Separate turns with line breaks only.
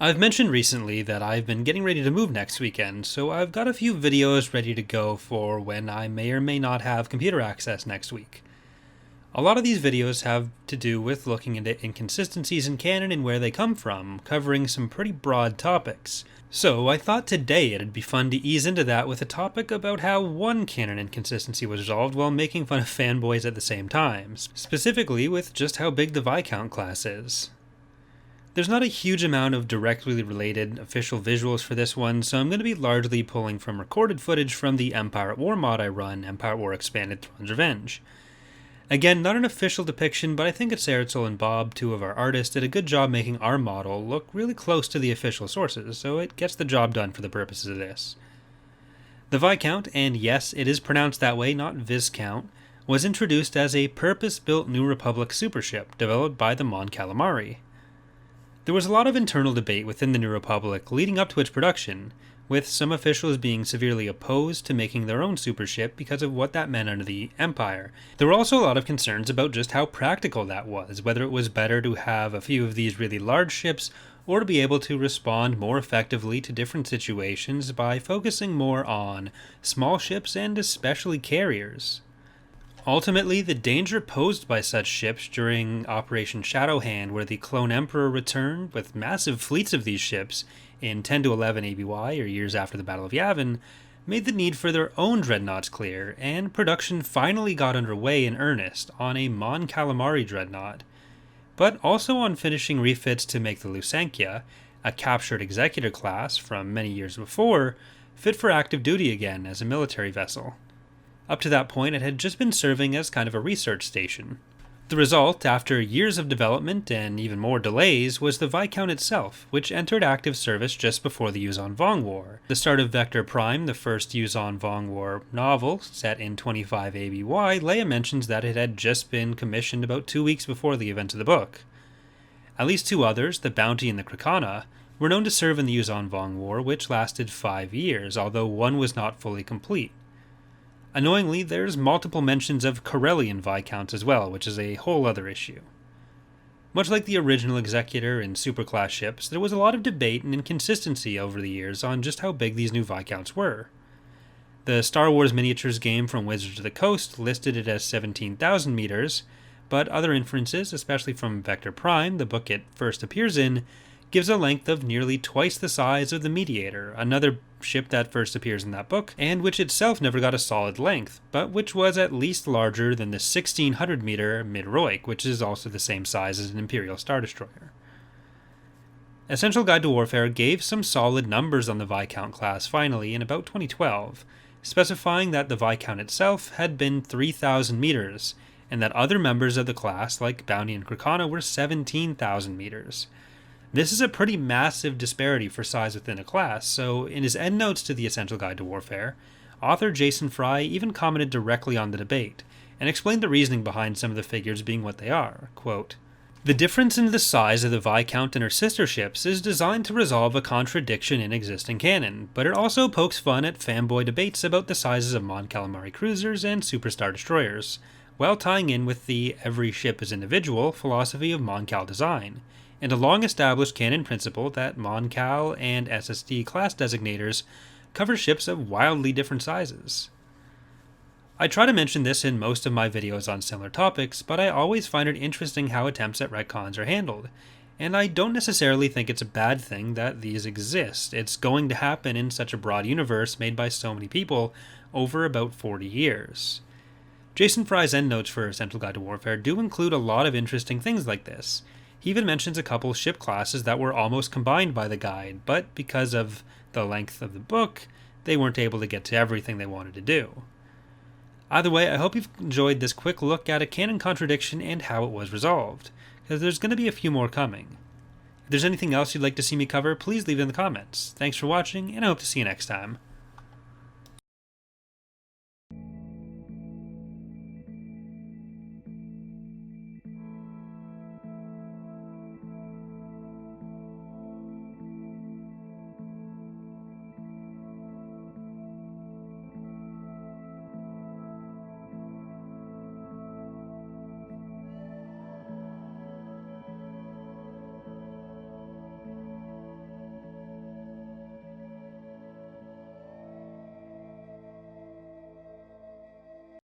I've mentioned recently that I've been getting ready to move next weekend, so I've got a few videos ready to go for when I may or may not have computer access next week. A lot of these videos have to do with looking into inconsistencies in canon and where they come from, covering some pretty broad topics. So I thought today it'd be fun to ease into that with a topic about how one canon inconsistency was resolved while making fun of fanboys at the same time, specifically with just how big the Viscount class is. There's not a huge amount of directly related official visuals for this one, so I'm going to be largely pulling from recorded footage from the Empire at War mod I run, Empire at War Expanded Thrawn's Revenge. Again, not an official depiction, but I think Saritzel and Bob, two of our artists, did a good job making our model look really close to the official sources, so it gets the job done for the purposes of this. The Viscount, and yes, it is pronounced that way, not Viscount, was introduced as a purpose-built New Republic supership developed by the Mon Calamari. There was a lot of internal debate within the New Republic leading up to its production, with some officials being severely opposed to making their own supership because of what that meant under the Empire. There were also a lot of concerns about just how practical that was, whether it was better to have a few of these really large ships or to be able to respond more effectively to different situations by focusing more on small ships and especially carriers. Ultimately, the danger posed by such ships during Operation Shadowhand, where the Clone Emperor returned with massive fleets of these ships in 10 to 11 ABY, or years after the Battle of Yavin, made the need for their own dreadnoughts clear, and production finally got underway in earnest on a Mon Calamari dreadnought, but also on finishing refits to make the Lusankya, a captured executor class from many years before, fit for active duty again as a military vessel. Up to that point, it had just been serving as kind of a research station. The result, after years of development and even more delays, was the Viscount itself, which entered active service just before the Yuuzhan Vong War. The start of Vector Prime, the first Yuuzhan Vong War novel, set in 25 ABY, Leia mentions that it had just been commissioned about 2 weeks before the events of the book. At least two others, the Bounty and the Krakana, were known to serve in the Yuuzhan Vong War, which lasted 5 years, although one was not fully complete. Annoyingly, there's multiple mentions of Corellian Viscounts as well, which is a whole other issue. Much like the original Executor and Superclass ships, there was a lot of debate and inconsistency over the years on just how big these new Viscounts were. The Star Wars miniatures game from Wizards of the Coast listed it as 17,000 meters, but other inferences, especially from Vector Prime, the book it first appears in, gives a length of nearly twice the size of the Mediator, another ship that first appears in that book, and which itself never got a solid length, but which was at least larger than the 1600-meter Midroik, which is also the same size as an Imperial Star Destroyer. Essential Guide to Warfare gave some solid numbers on the Viscount class finally in about 2012, specifying that the Viscount itself had been 3,000 meters, and that other members of the class, like Bounty and Krakana, were 17,000 meters. This is a pretty massive disparity for size within a class, so in his endnotes to the Essential Guide to Warfare, author Jason Fry even commented directly on the debate, and explained the reasoning behind some of the figures being what they are. Quote, "The difference in the size of the Viscount and her sister ships is designed to resolve a contradiction in existing canon, but it also pokes fun at fanboy debates about the sizes of Mon Calamari cruisers and Superstar destroyers, while tying in with the every ship is individual philosophy of Mon Cal design, and a long-established canon principle that Mon Cal and SSD class designators cover ships of wildly different sizes. I try to mention this in most of my videos on similar topics, but I always find it interesting how attempts at retcons are handled, and I don't necessarily think it's a bad thing that these exist. It's going to happen in such a broad universe made by so many people over about 40 years. Jason Fry's endnotes for Essential Guide to Warfare do include a lot of interesting things like this. He even mentions a couple ship classes that were almost combined by the guide, but because of the length of the book, they weren't able to get to everything they wanted to do. Either way, I hope you've enjoyed this quick look at a canon contradiction and how it was resolved, because there's going to be a few more coming. If there's anything else you'd like to see me cover, please leave it in the comments. Thanks for watching, and I hope to see you next time.